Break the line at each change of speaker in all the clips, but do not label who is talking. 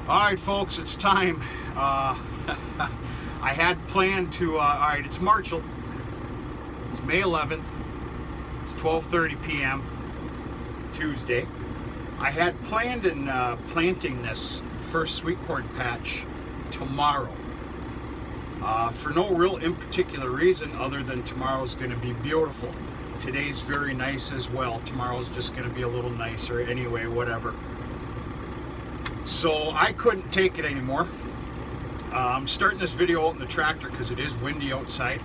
All right, folks, it's time. I had planned to. All right, it's It's May 11th. It's 12:30 p.m. Tuesday. I had planned on planting this first sweet corn patch tomorrow. For no real in particular reason other than tomorrow's going to be beautiful. Today's very nice as well. Tomorrow's just going to be a little nicer. Anyway, whatever. So I couldn't take it anymore. I'm starting this video out in the tractor because it is windy outside.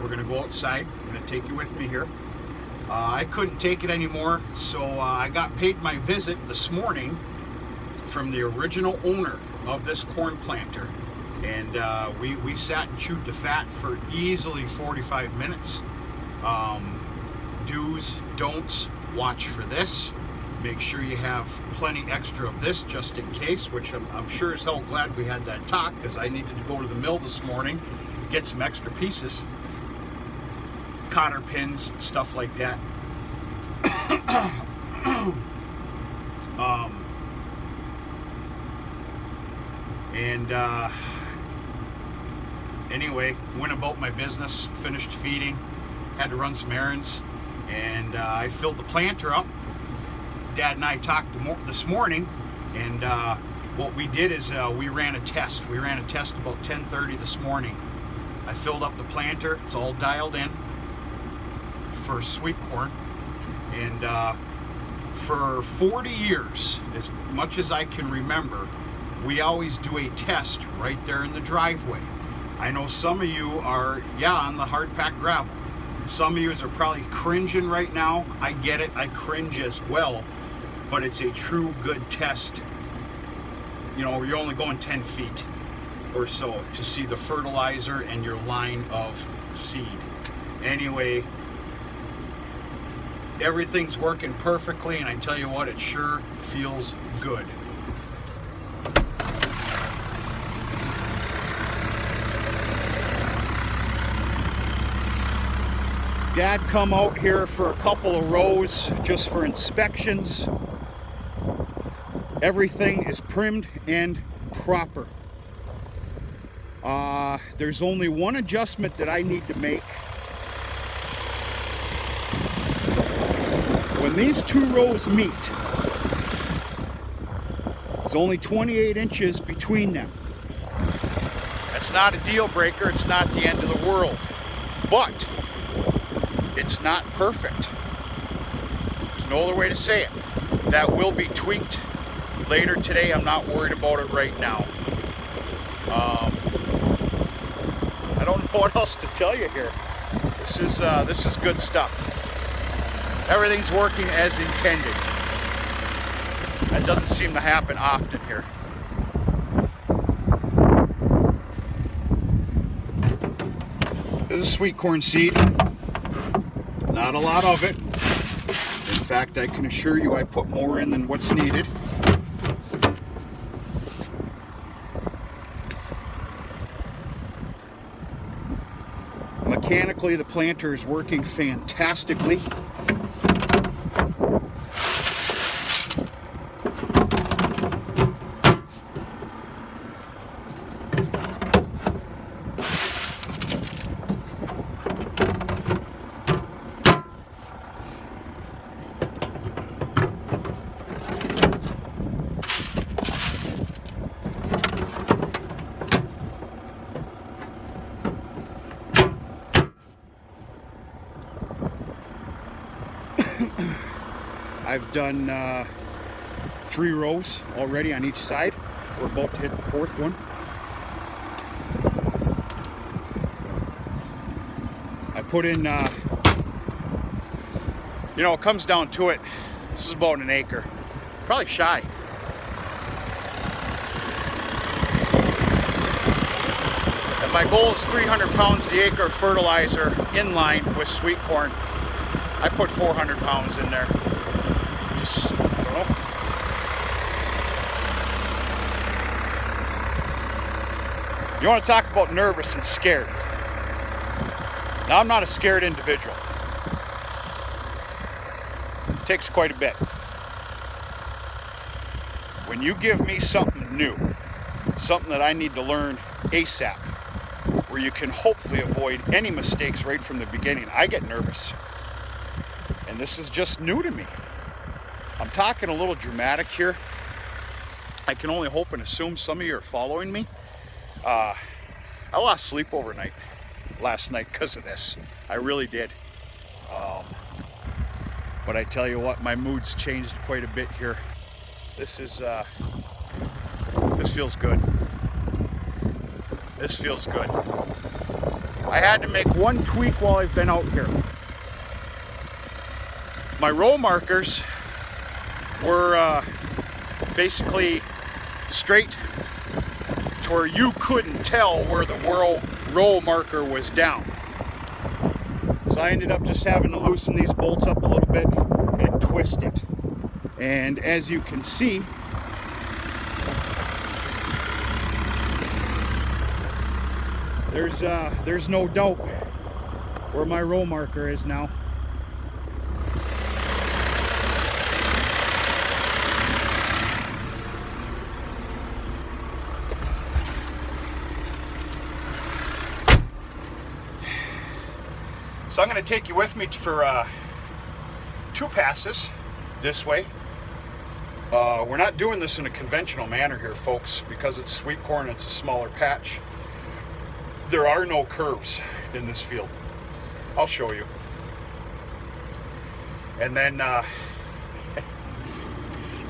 We're going to go outside. I'm going to take you with me here. I couldn't take it anymore, so I got paid my visit this morning from the original owner of this corn planter. And we sat and chewed the fat for easily 45 minutes. Do's, don'ts, watch for this. Make sure you have plenty extra of this just in case, which I'm sure as hell glad we had that talk because I needed to go to the mill this morning, get some extra pieces, cotter pins, stuff like that. Anyway, went about my business, finished feeding, had to run some errands, and I filled the planter up. Dad and I talked this morning, and what we did is we ran a test. We ran a test about 10:30 this morning. I filled up the planter. It's all dialed in for sweet corn. And for 40 years, as much as I can remember, we always do a test right there in the driveway. I know some of you are, on the hard packed gravel. Some of you are probably cringing right now. I get it, I cringe as well. But it's a true good test. You know, you're only going 10 feet or so to see the fertilizer and your line of seed. Anyway, everything's working perfectly, and I tell you what, it sure feels good. Dad come out here for a couple of rows just for inspections. Everything is primed and proper. There's only one adjustment that I need to make. When these two rows meet, there's only 28 inches between them. That's not a deal breaker. It's not the end of the world. But it's not perfect. There's no other way to say it. That will be tweaked later today. I'm not worried about it right now. I don't know what else to tell you here. This is good stuff. Everything's working as intended. That doesn't seem to happen often here. This is sweet corn seed. Not a lot of it. In fact, I can assure you I put more in than what's needed. Mechanically, the planter is working fantastically. I've done 3 rows already on each side. We're about to hit the 4th one. I put in, it comes down to it. This is about an acre, probably shy. And my goal is 300 pounds the acre of fertilizer in line with sweet corn. I put 400 pounds in there. Just, I don't know. You want to talk about nervous and scared. Now, I'm not a scared individual. It takes quite a bit. When you give me something new, something that I need to learn ASAP, where you can hopefully avoid any mistakes right from the beginning. I get nervous, and this is just new to me. I'm talking a little dramatic here. I can only hope and assume some of you are following me. I lost sleep overnight last night because of this. I really did. But I tell you what, my mood's changed quite a bit here. This feels good. This feels good. I had to make one tweak while I've been out here. My row markers were basically straight to where you couldn't tell where the row marker was down. So I ended up just having to loosen these bolts up a little bit and twist it. And as you can see, there's no doubt where my row marker is now. So I'm going to take you with me for 2 passes this way. We're not doing this in a conventional manner here, folks, because it's sweet corn, it's a smaller patch. There are no curves in this field. I'll show you. And then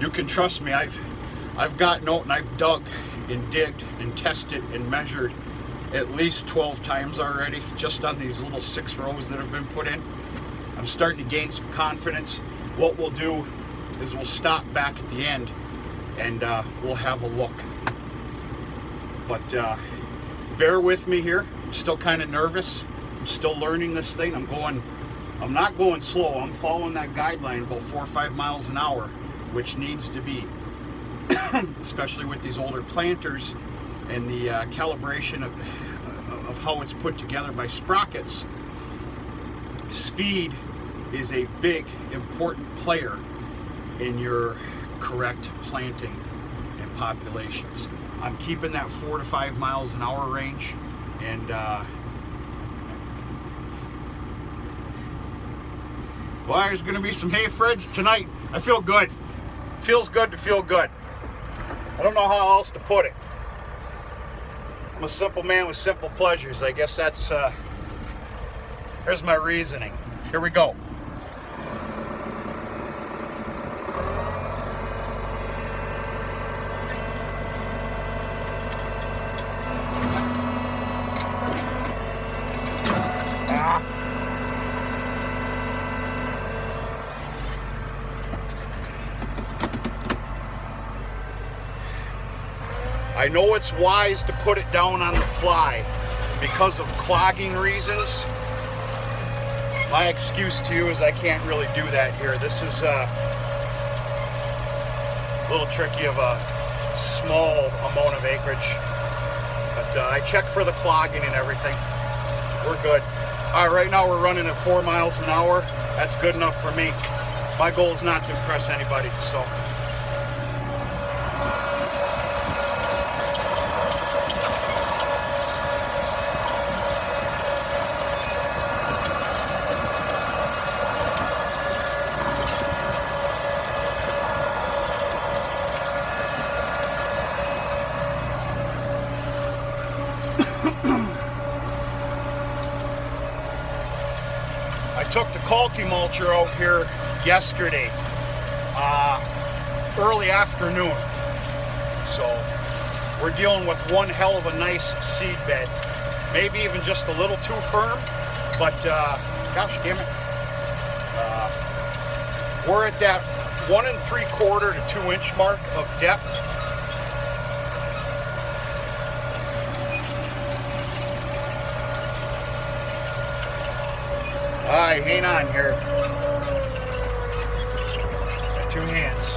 you can trust me, I've gotten out and I've dug and digged and tested and measured at least 12 times already, just on these little 6 rows that have been put in. I'm starting to gain some confidence. What we'll do is we'll stop back at the end and we'll have a look. But bear with me here. I'm still kind of nervous. I'm still learning this thing. I'm not going slow. I'm following that guideline about 4 or 5 miles an hour, which needs to be, especially with these older planters and the calibration of how it's put together by sprockets. Speed is a big, important player in your correct planting and populations. I'm keeping that 4 to 5 miles an hour range, and well, there's going to be some hay Freds tonight. I feel good. Feels good to feel good. I don't know how else to put it. I'm a simple man with simple pleasures. I guess that's, there's my reasoning. Here we go. I know it's wise to put it down on the fly because of clogging reasons. My excuse to you is I can't really do that here. This is a little tricky of a small amount of acreage. But I checked for the clogging and everything. We're good. All right, right now we're running at 4 miles an hour. That's good enough for me. My goal is not to impress anybody, so. I took the Culti mulcher out here yesterday, early afternoon. So we're dealing with one hell of a nice seed bed. Maybe even just a little too firm, but gosh damn it. We're at that 1 3/4 to 2 inch mark of depth. All right, hang on here. Got 2 hands.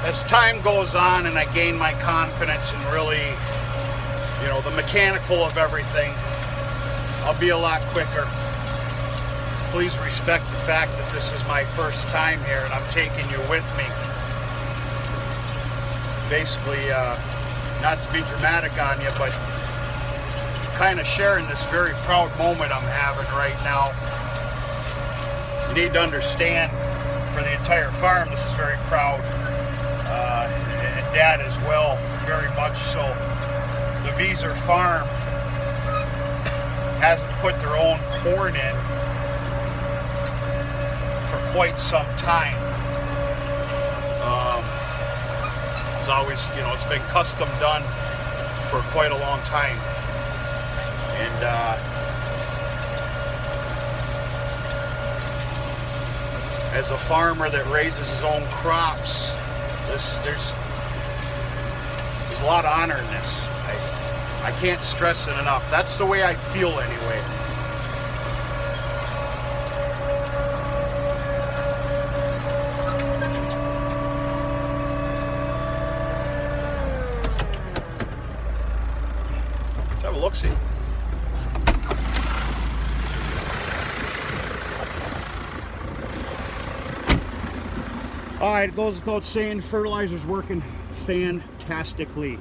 as time goes on and I gain my confidence and really, you know, the mechanical of everything, I'll be a lot quicker. Please respect the fact that this is my first time here and I'm taking you with me. Basically, not to be dramatic on you, but kind of sharing this very proud moment I'm having right now. You need to understand, for the entire farm, this is very proud. And Dad as well, very much so. The Vieser farm hasn't put their own corn in for quite some time. It's always, you know, it's been custom done for quite a long time. And as a farmer that raises his own crops, there's a lot of honor in this. I can't stress it enough. That's the way I feel anyway. Let's have a look-see. All right, it goes without saying, fertilizer's working fantastically.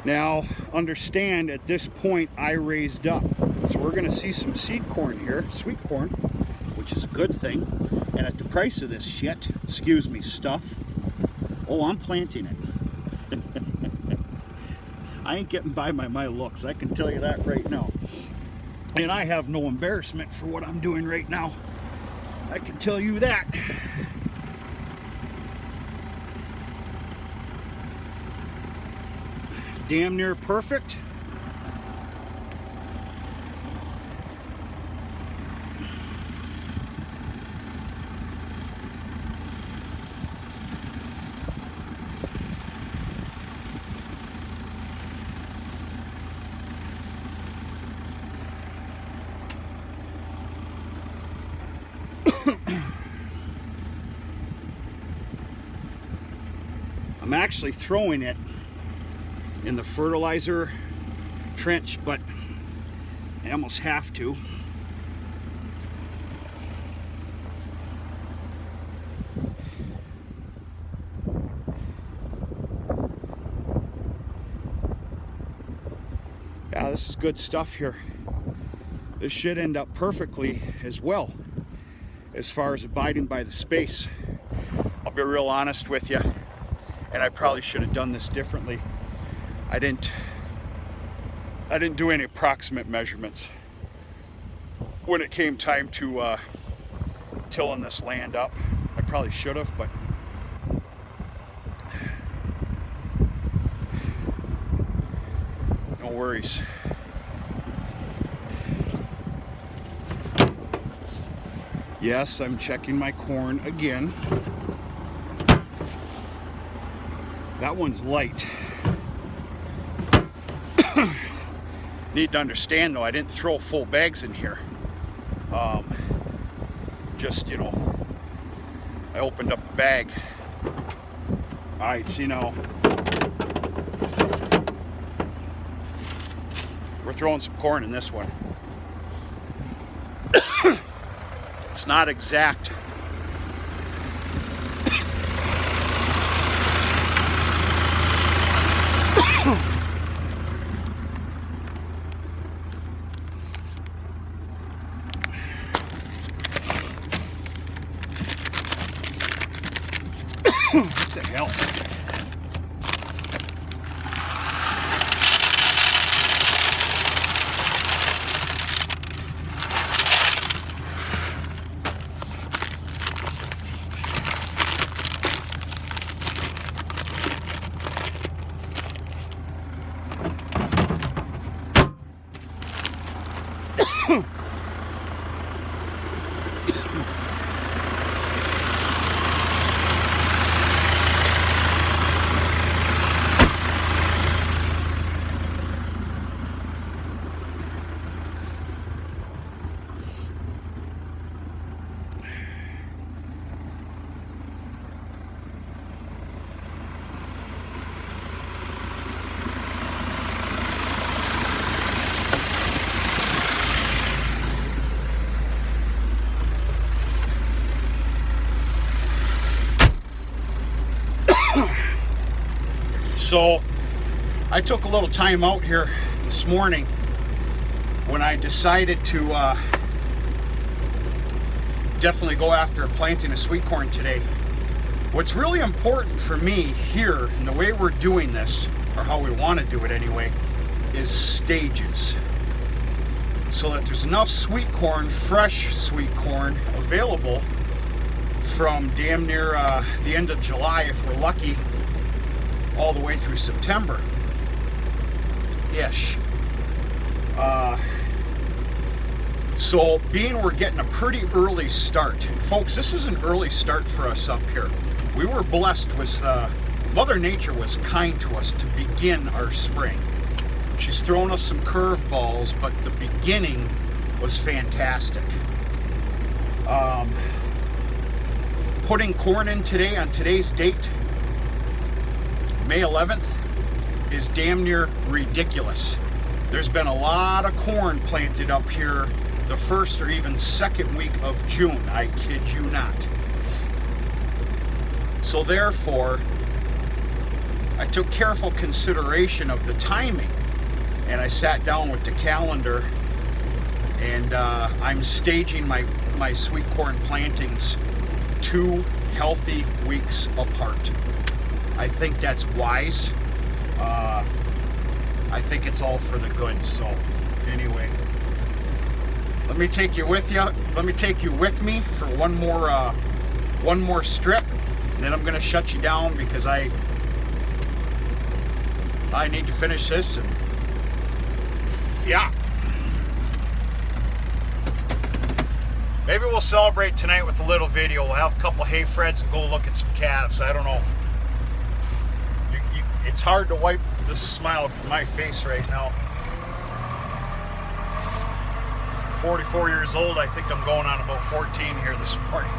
Now, understand, at this point, I raised up. So we're gonna see some seed corn here, sweet corn, which is a good thing. And at the price of this shit, excuse me, stuff, oh, I'm planting it. I ain't getting by my looks, I can tell you that right now. And I have no embarrassment for what I'm doing right now. I can tell you that. Damn near perfect. I'm actually throwing it in the fertilizer trench, but I almost have to. Yeah, this is good stuff here. This should end up perfectly as well as far as abiding by the space. I'll be real honest with you, and I probably should have done this differently. I didn't do any approximate measurements when it came time to tilling this land up. I probably should have, but no worries. Yes, I'm checking my corn again. That one's light. Need to understand though, I didn't throw full bags in here. Just, you know, I opened up a bag. All right, see now, we're throwing some corn in this one. It's not exact. What the hell? So I took a little time out here this morning when I decided to definitely go after planting a sweet corn today. What's really important for me here, and the way we're doing this, or how we want to do it anyway, is stages. So that there's enough sweet corn, fresh sweet corn, available from damn near the end of July, if we're lucky, all the way through September-ish. So being we're getting a pretty early start, and folks, this is an early start for us up here. We were blessed with, Mother Nature was kind to us to begin our spring. She's thrown us some curveballs, but the beginning was fantastic. Putting corn in today, on today's date, May 11th, is damn near ridiculous. There's been a lot of corn planted up here the first or even second week of June. I kid you not. So therefore, I took careful consideration of the timing, and I sat down with the calendar, and I'm staging my sweet corn plantings 2 healthy weeks apart. I think that's wise. I think it's all for the good. So anyway, let me take you with me for one more strip, and then I'm going to shut you down because I need to finish this. And yeah, maybe we'll celebrate tonight with a little video. We'll have a couple hay freds and go look at some calves. I don't know. It's hard to wipe this smile from my face right now. 44 years old. I think I'm going on about 14 here this morning.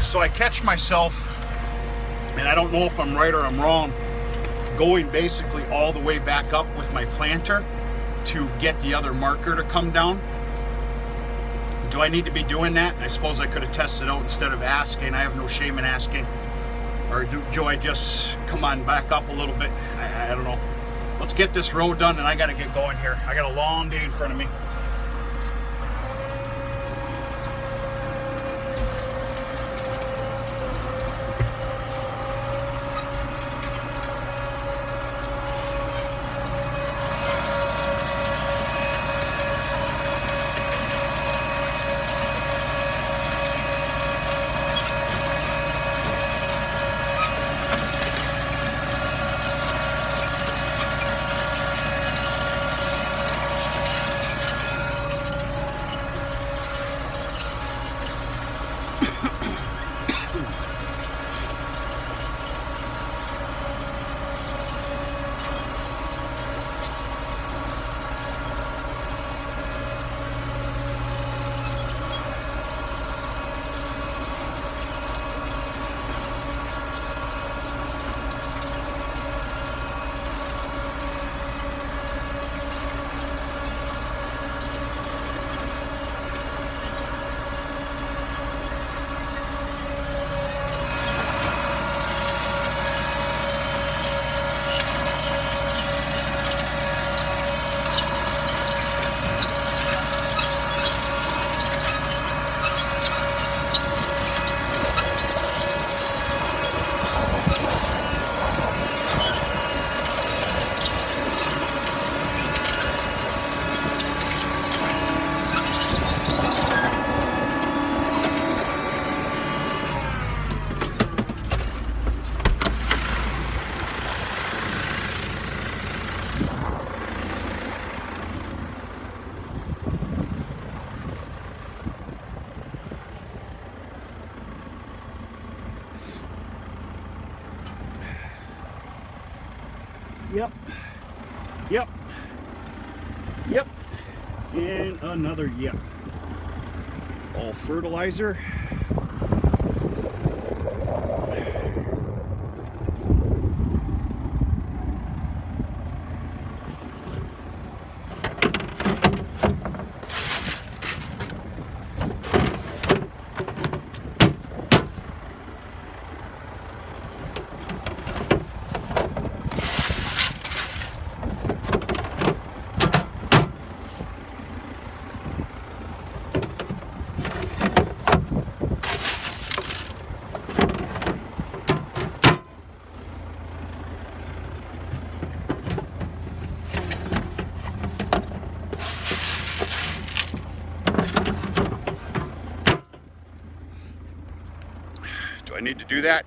So I catch myself, and I don't know if I'm right or I'm wrong, going basically all the way back up with my planter to get the other marker to come down. Do I need to be doing that? I suppose I could have tested out instead of asking. I have no shame in asking. Or do I just come on back up a little bit? I don't know. Let's get this road done, and I got to get going here. I got a long day in front of me. Yep. Yep. Yep. And another yep. All fertilizer. Do I need to do that?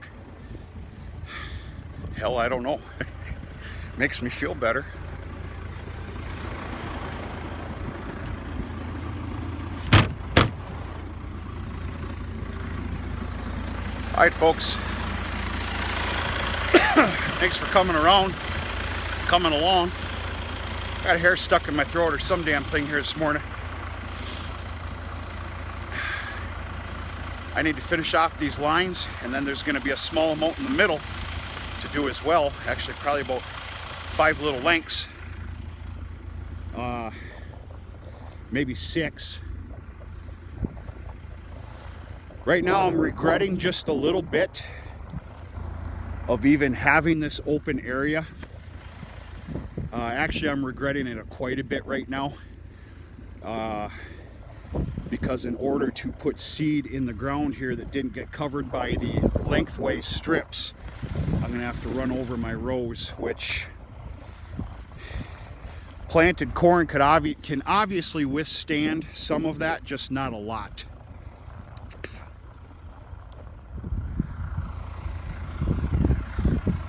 Hell, I don't know. Makes me feel better. All right, folks. Thanks for coming along. Got a hair stuck in my throat or some damn thing here this morning. I need to finish off these lines, and then there's going to be a small amount in the middle to do as well. Actually, probably about 5 little lengths, maybe 6. Right now I'm regretting just a little bit of even having this open area. Actually, I'm regretting it quite a bit right now, because in order to put seed in the ground here that didn't get covered by the lengthways strips, I'm gonna have to run over my rows, which planted corn can obviously withstand some of that, just not a lot.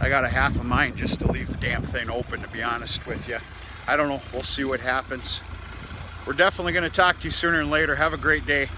I got a half of mine just to leave the damn thing open, to be honest with you. I don't know, we'll see what happens. We're definitely going to talk to you sooner than later. Have a great day.